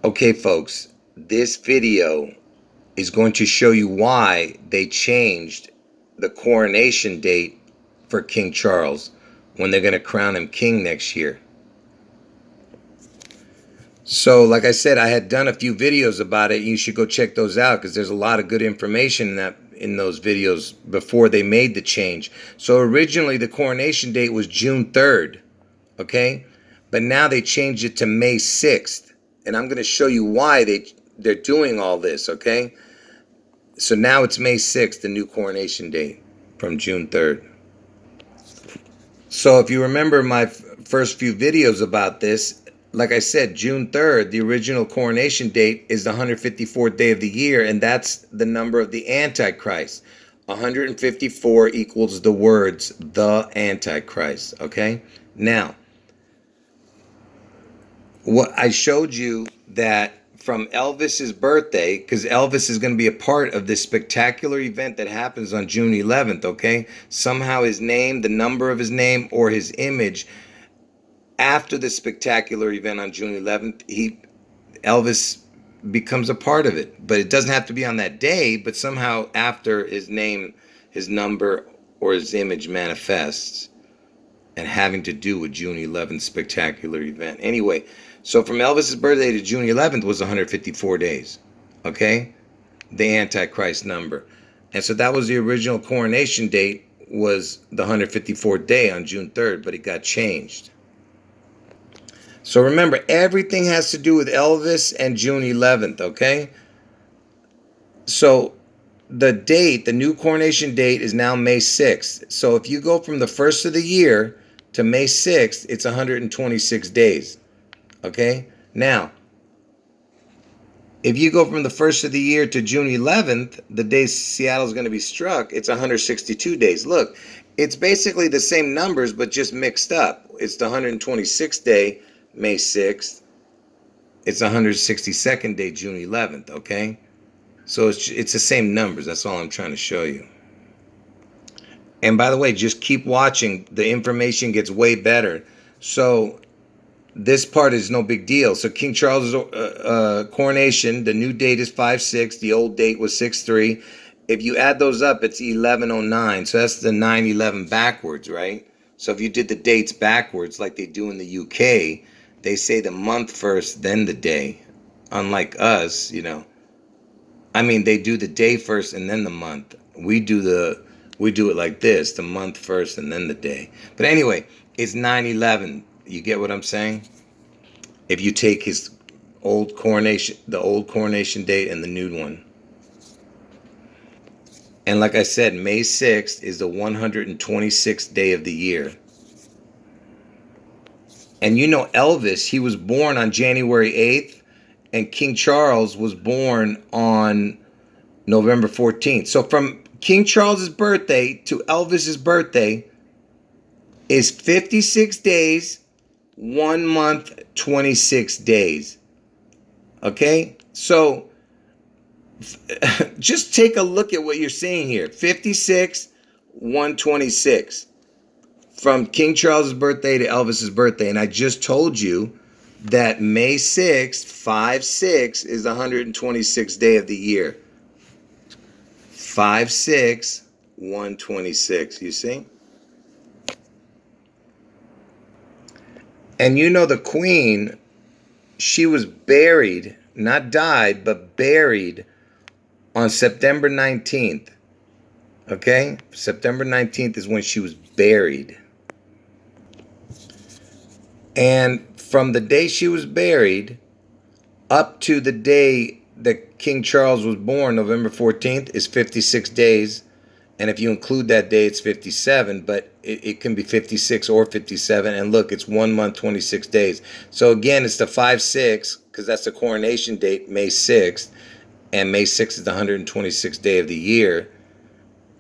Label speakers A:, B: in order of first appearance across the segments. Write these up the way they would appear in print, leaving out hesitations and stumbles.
A: Okay, folks, this video is going to show you why they changed the coronation date for King Charles when they're going to crown him king next year. So, like I said, I had done a few videos about it. You should go check those out because there's a lot of good information in those videos before they made the change. So originally the coronation date was June 3rd, okay? But now they changed it to May 6th. And I'm going to show you why they're doing all this, okay? So now it's May 6th, the new coronation date from June 3rd. So if you remember my first few videos about this, like I said, June 3rd, the original coronation date is the 154th day of the year, and that's the number of the Antichrist. 154 equals the words, the Antichrist, okay? Now, what I showed you that from Elvis's birthday, because Elvis is going to be a part of this spectacular event that happens on June 11th, okay? Somehow his name, the number of his name, or his image, after the spectacular event on June 11th, Elvis becomes a part of it. But it doesn't have to be on that day, but somehow after his name, his number, or his image manifests and having to do with June 11th spectacular event. Anyway, so from Elvis's birthday to June 11th was 154 days, okay? The Antichrist number. And so that was the original coronation date, was the 154th day on June 3rd, but it got changed. So remember, everything has to do with Elvis and June 11th, okay? So the date, the new coronation date is now May 6th. So if you go from the first of the year to May 6th, it's 126 days, okay? Now, if you go from the first of the year to June 11th, the day Seattle's going to be struck, it's 162 days. Look, it's basically the same numbers, but just mixed up. It's the 126th day, May 6th. It's 162nd day, June 11th, okay? So it's the same numbers. That's all I'm trying to show you. And by the way, just keep watching. The information gets way better. So this part is no big deal. So King Charles' coronation, the new date is 5/6. The old date was 6/3. If you add those up, it's 1109. So that's the 9/11 backwards, right? So if you did the dates backwards like they do in the UK, they say the month first, then the day. Unlike us, I mean, they do the day first and then the month. We do it like this, the month first and then the day. But anyway, it's 9/11. You get what I'm saying? If you take his old coronation, the old coronation date and the new one. And like I said, May 6th is the 126th day of the year. And Elvis, he was born on January 8th, and King Charles was born on November 14th. So from King Charles's birthday to Elvis's birthday is 56 days, 1 month, 26 days. Okay? So just take a look at what you're seeing here. 56, 126. From King Charles's birthday to Elvis's birthday. And I just told you that May 6th, 5/6, is the 126th day of the year. 5/6, 126. You see? And the Queen, she was buried, not died, but buried on September 19th. Okay? September 19th is when she was buried. And from the day she was buried up to the day that King Charles was born, November 14th, is 56 days. And if you include that day, it's 57, but it can be 56 or 57. And look, it's 1 month, 26 days. So again, it's the 5/6, because that's the coronation date, May 6th. And May 6th is the 126th day of the year.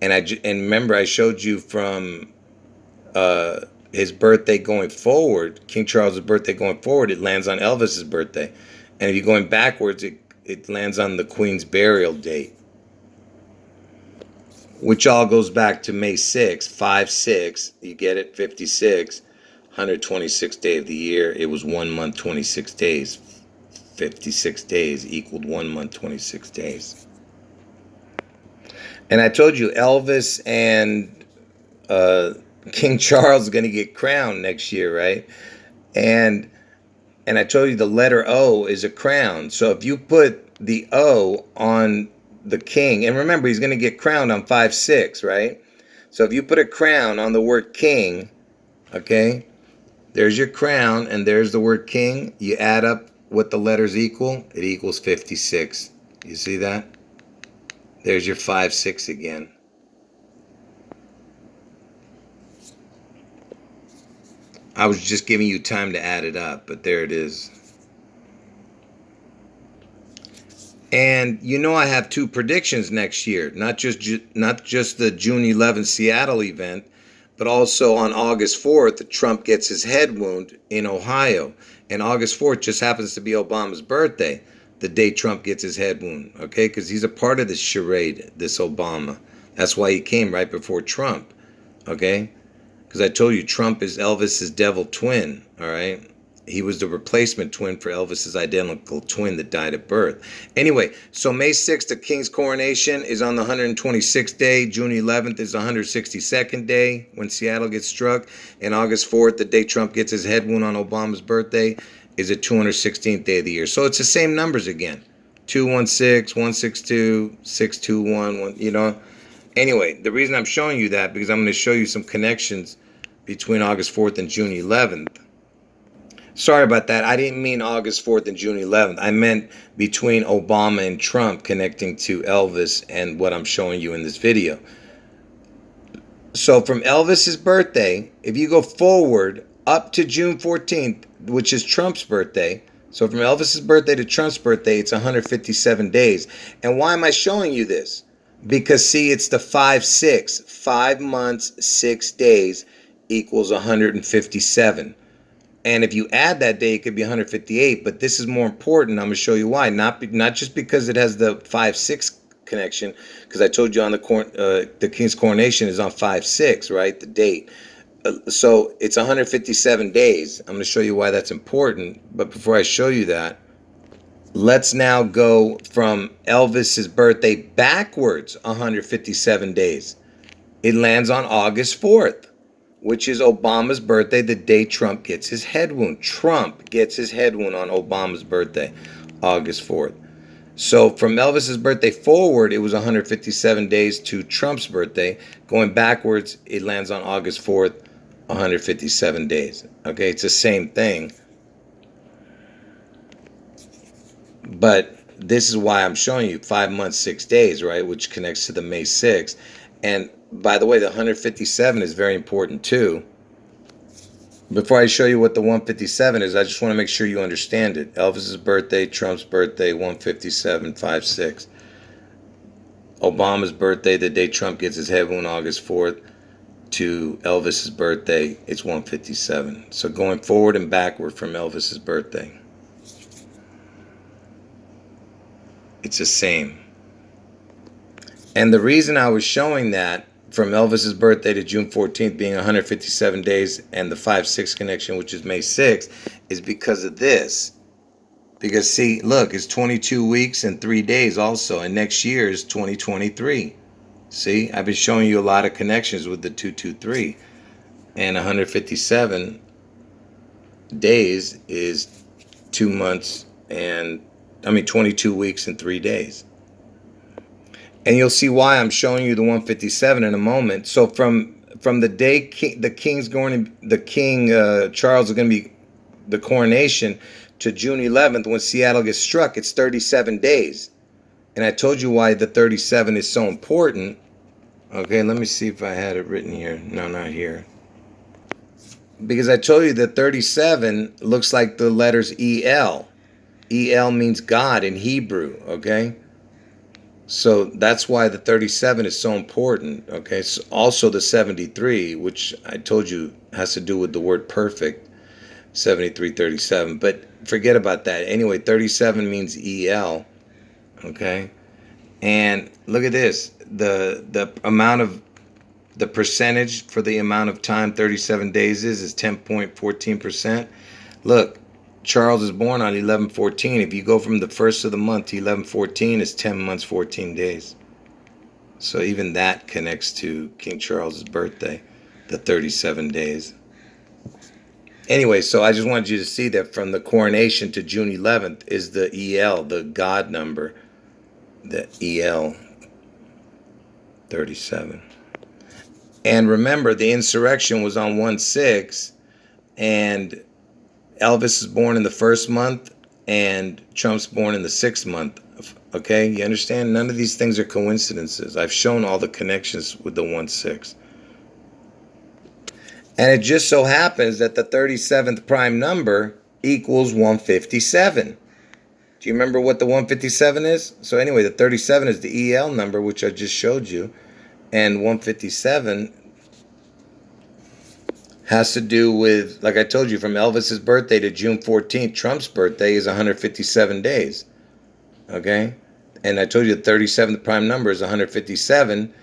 A: And remember, I showed you from his birthday going forward, King Charles' birthday going forward, it lands on Elvis's birthday. And if you're going backwards, it lands on the Queen's burial date, which all goes back to May 6th, 5/6. You get it? 56, 126th day of the year. It was 1 month, 26 days. 56 days equaled 1 month, 26 days. And I told you Elvis and King Charles are going to get crowned next year, right? And I told you the letter O is a crown. So if you put the O on the king, and remember he's going to get crowned on 5/6, right? So if you put a crown on the word king, okay, there's your crown and there's the word king. You add up what the letters equal, it equals 56. You see that? There's your 5/6 again. I was just giving you time to add it up, but there it is. And you know I have two predictions next year, not just the June 11th Seattle event, but also on August 4th, Trump gets his head wound in Ohio. And August 4th just happens to be Obama's birthday, the day Trump gets his head wound, okay? Because he's a part of this charade, this Obama. That's why he came right before Trump, okay? Because I told you Trump is Elvis's devil twin, all right? He was the replacement twin for Elvis's identical twin that died at birth. Anyway, so May 6th, the king's coronation is on the 126th day. June 11th is the 162nd day when Seattle gets struck. And August 4th, the day Trump gets his head wound on Obama's birthday, is the 216th day of the year. So it's the same numbers again. 216, 162, 621, you know. Anyway, the reason I'm showing you that, because I'm going to show you some connections between August 4th and June 11th. Sorry about that. I didn't mean August 4th and June 11th. I meant between Obama and Trump connecting to Elvis and what I'm showing you in this video. So from Elvis's birthday, if you go forward up to June 14th, which is Trump's birthday, so from Elvis's birthday to Trump's birthday, it's 157 days. And why am I showing you this? Because, see, it's the 5/6. 5 months, 6 days equals 157. And if you add that day, it could be 158. But this is more important. I'm going to show you why. Not just because it has the 5/6 connection, because I told you on the king's coronation is on 5/6, right? The date. So it's 157 days. I'm going to show you why that's important. But before I show you that, let's now go from Elvis's birthday backwards 157 days. It lands on August 4th, which is Obama's birthday, the day Trump gets his head wound. Trump gets his head wound on Obama's birthday, August 4th. So from Elvis's birthday forward, it was 157 days to Trump's birthday. Going backwards, it lands on August 4th, 157 days. Okay, it's the same thing. But this is why I'm showing you 5 months, 6 days, right? Which connects to the May 6th. And by the way, the 157 is very important too. Before I show you what the 157 is, I just want to make sure you understand it. Elvis's birthday, Trump's birthday, 157, 5/6. Obama's birthday, the day Trump gets his head wound, August 4th, to Elvis's birthday, it's 157. So going forward and backward from Elvis's birthday, it's the same. And the reason I was showing that from Elvis's birthday to June 14th being 157 days and the 5/6 connection, which is May 6th, is because of this. Because, see, look, it's 22 weeks and 3 days also, and next year is 2023. See, I've been showing you a lot of connections with the 223. And 157 days is 2 months and, 22 weeks and 3 days. And you'll see why I'm showing you the 157 in a moment. So from the day King Charles is going to be the coronation to June 11th when Seattle gets struck, it's 37 days. And I told you why the 37 is so important. Okay, let me see if I had it written here. No, not here. Because I told you that 37 looks like the letters EL. EL means God in Hebrew, okay? So that's why the 37 is so important, okay? So also the 73, which I told you has to do with the word perfect, 7337. But forget about that. Anyway, 37 means EL, okay? And look at this. The amount of the percentage for the amount of time 37 days is 10.14%. Look, Charles is born on 11/14. If you go from the first of the month to 11/14, it's 10 months, 14 days. So even that connects to King Charles's birthday, the 37 days. Anyway, so I just wanted you to see that from the coronation to June 11th is the EL, the God number, the EL 37. And remember, the insurrection was on 1/6, and Elvis is born in the first month, and Trump's born in the 6th month. Okay, you understand? None of these things are coincidences. I've shown all the connections with the 1/6. And it just so happens that the 37th prime number equals 157. Do you remember what the 157 is? So anyway, the 37 is the EL number, which I just showed you. And 157 has to do with, like I told you, from Elvis's birthday to June 14th, Trump's birthday is 157 days. Okay? And I told you the 37th prime number is 157,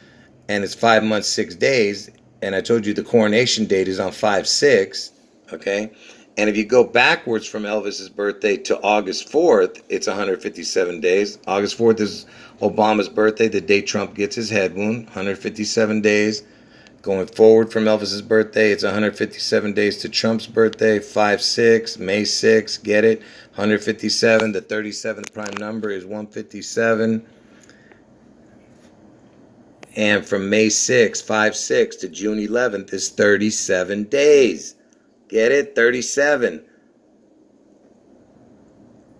A: and it's 5 months, 6 days. And I told you the coronation date is on 5/6. Okay? And if you go backwards from Elvis's birthday to August 4th, it's 157 days. August 4th is Obama's birthday, the day Trump gets his head wound, 157 days. Going forward from Elvis's birthday, it's 157 days to Trump's birthday, 5/6, May 6th, get it? 157, the 37th prime number is 157. And from May 6th, 5/6 to June 11th is 37 days. Get it? 37.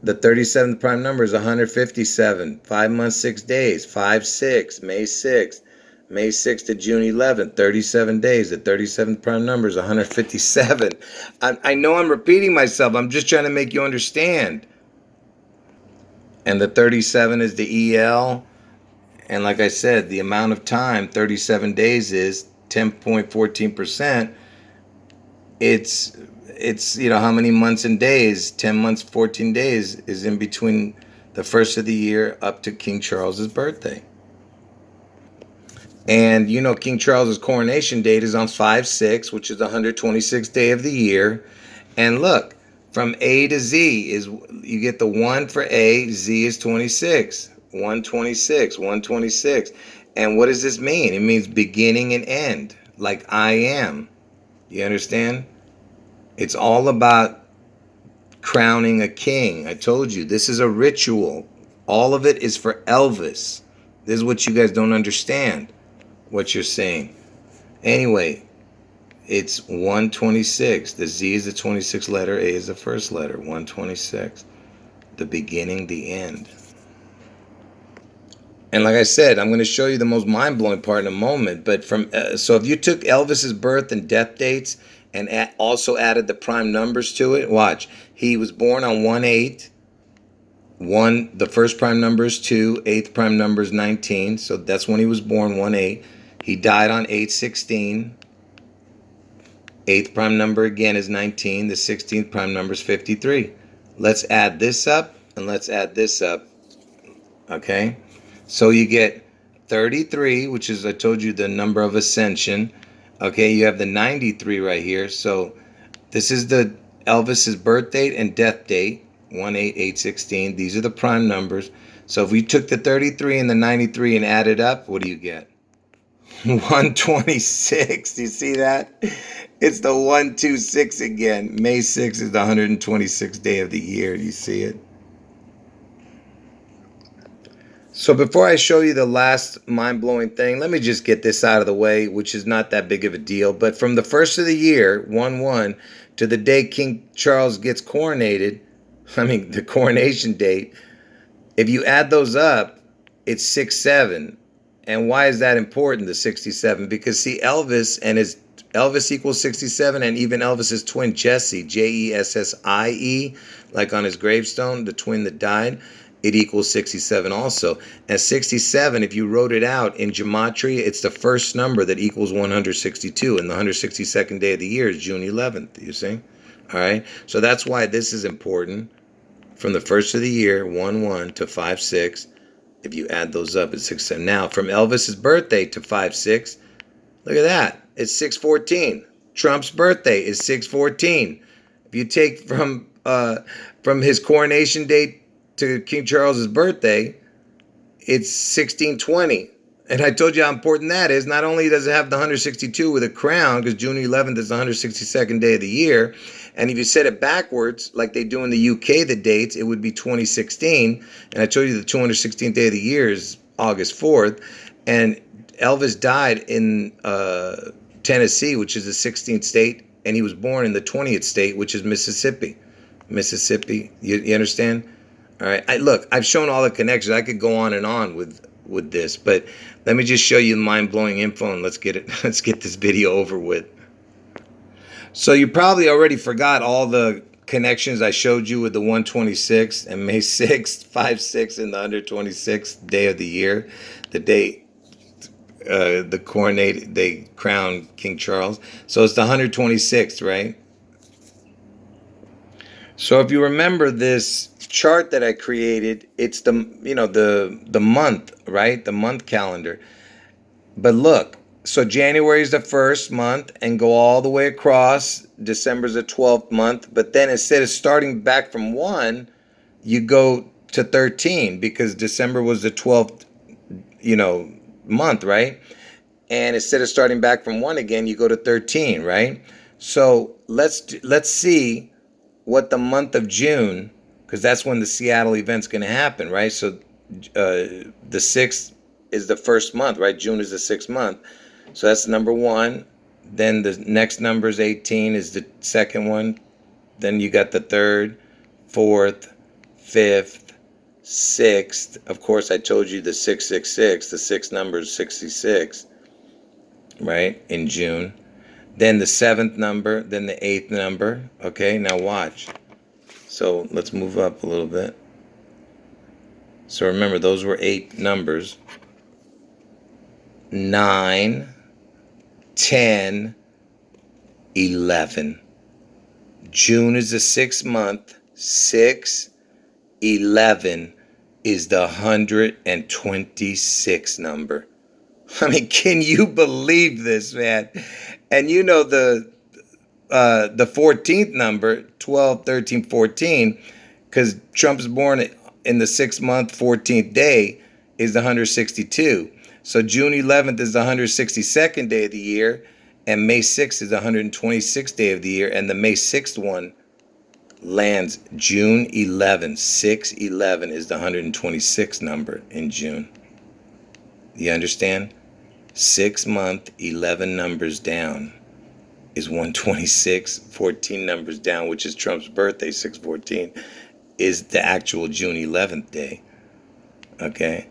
A: The 37th prime number is 157. 5 months, 6 days. 5/6, May 6th. May 6th to June 11th, 37 days. The 37th prime number is 157. I know I'm repeating myself. I'm just trying to make you understand. And the 37 is the EL. And like I said, the amount of time, 37 days is 10.14%. It's how many months and days, 10 months, 14 days is in between the first of the year up to King Charles's birthday. And King Charles's coronation date is on 5/6, which is the 126th day of the year. And look, from A to Z is, you get the 1 for A, Z is 26. 126, 126. And what does this mean? It means beginning and end, like I am. You understand? It's all about crowning a king. I told you, this is a ritual. All of it is for Elvis. This is what you guys don't understand, what you're saying. Anyway, it's 126. The Z is the 26th letter, A is the first letter. 126. The beginning, the end. And like I said, I'm going to show you the most mind-blowing part in a moment. But so if you took Elvis's birth and death dates and also added the prime numbers to it, watch. He was born on 1/8. The first prime number is 2. 8th prime number is 19. So that's when he was born, 1/8. He died on 8/16. 8th prime number again is 19. The 16th prime number is 53. Let's add this up and let's add this up. Okay? So you get 33, which is, I told you, the number of ascension. Okay, you have the 93 right here. So this is the Elvis's birth date and death date, 1/8/8/16. These are the prime numbers. So if we took the 33 and the 93 and added up, what do you get? 126. Do you see that? It's the 126 again. May 6th is the 126th day of the year. Do you see it? So before I show you the last mind-blowing thing, let me just get this out of the way, which is not that big of a deal. But from the first of the year, 1/1, to the day King Charles gets coronated, the coronation date, if you add those up, it's 67. And why is that important, the 67? Because see, Elvis equals 67, and even Elvis's twin Jesse, Jessie, like on his gravestone, the twin that died, it equals 67 also. And 67, if you wrote it out in gematria, it's the first number that equals 162. And the 162nd day of the year is June 11th, you see? All right? So that's why this is important. From the first of the year, 1/1 to 5/6, if you add those up, it's 67. Now, from Elvis's birthday to 5/6, look at that. It's 6/14. Trump's birthday is 6/14. If you take from from his coronation date to King Charles's birthday, it's 1620. And I told you how important that is. Not only does it have the 162 with a crown, because June 11th is the 162nd day of the year, and if you set it backwards, like they do in the UK, the dates, it would be 2016. And I told you the 216th day of the year is August 4th. And Elvis died in Tennessee, which is the 16th state, and he was born in the 20th state, which is Mississippi. Mississippi, you understand? All right. Look, I've shown all the connections. I could go on and on with this, but let me just show you mind-blowing info, and let's get this video over with. So you probably already forgot all the connections I showed you with the 126th and May 6th, 5/6, and the 126th day of the year, the day they crowned King Charles. So it's the 126th, right? So if you remember this chart that I created, it's the month, right? The month calendar. But look, so January is the first month and go all the way across. December's the 12th month, but then instead of starting back from 1, you go to 13 because December was the 12th, month, right? And instead of starting back from 1 again, you go to 13, right? So let's see what the month of June, because that's when the Seattle event's going to happen, right? So the 6th is the first month, right? June is the 6th month. So that's number 1. Then the next number is 18 is the second one. Then you got the 3rd, 4th, 5th, 6th. Of course, I told you the 666. The 6th number is 66, right, in June. Then the 7th number, then the 8th number. Okay, now watch. So let's move up a little bit. So remember, those were 8 numbers. 9, 10, 11. June is the 6th month. 6, 11 is the 126 number. I mean, can you believe this, man? And you know the 14th number, 12, 13, 14, because Trump's born in the 6th month, 14th day, is the 162. So June 11th is the 162nd day of the year, and May 6th is the 126th day of the year, and the May 6th one lands June 11. 6/11 is the 126th number in June. You understand? 6 month, 11 numbers down is 126. 14 numbers down, which is Trump's birthday, 6/14, is the actual June 11th day. Okay?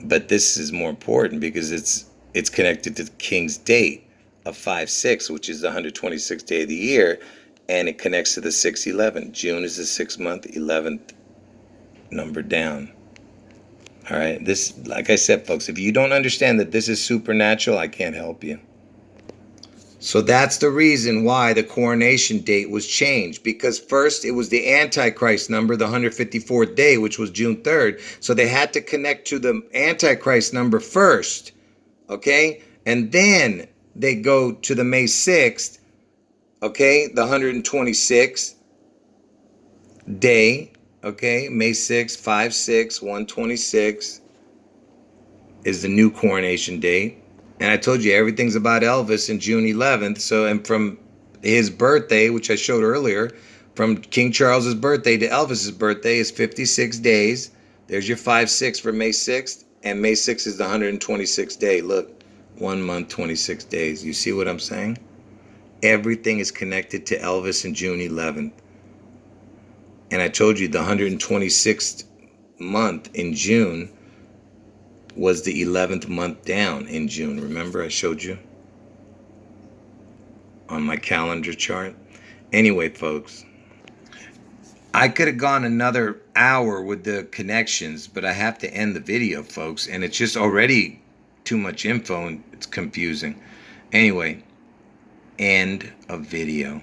A: But this is more important because it's connected to the King's date of 5/6, which is the 126th day of the year, and it connects to the 6/11. June is the 6th month, 11th number down. All right, this, like I said, folks, if you don't understand that this is supernatural, I can't help you. So that's the reason why the coronation date was changed, because first it was the Antichrist number, the 154th day, which was June 3rd. So they had to connect to the Antichrist number first, okay? And then they go to the May 6th, okay, the 126th day, okay? May 6th, 5/6, 126 is the new coronation date. And I told you everything's about Elvis in June 11th. So, and from his birthday, which I showed earlier, from King Charles's birthday to Elvis's birthday is 56 days. There's your 5/6 for May 6th. And May 6th is the 126th day. Look, 1 month, 26 days. You see what I'm saying? Everything is connected to Elvis in June 11th. And I told you the 126th month in June was the 11th month down in June. Remember I showed you on my calendar chart? Anyway, folks, I could have gone another hour with the connections, but I have to end the video, folks, and it's just already too much info and it's confusing. Anyway, end of video.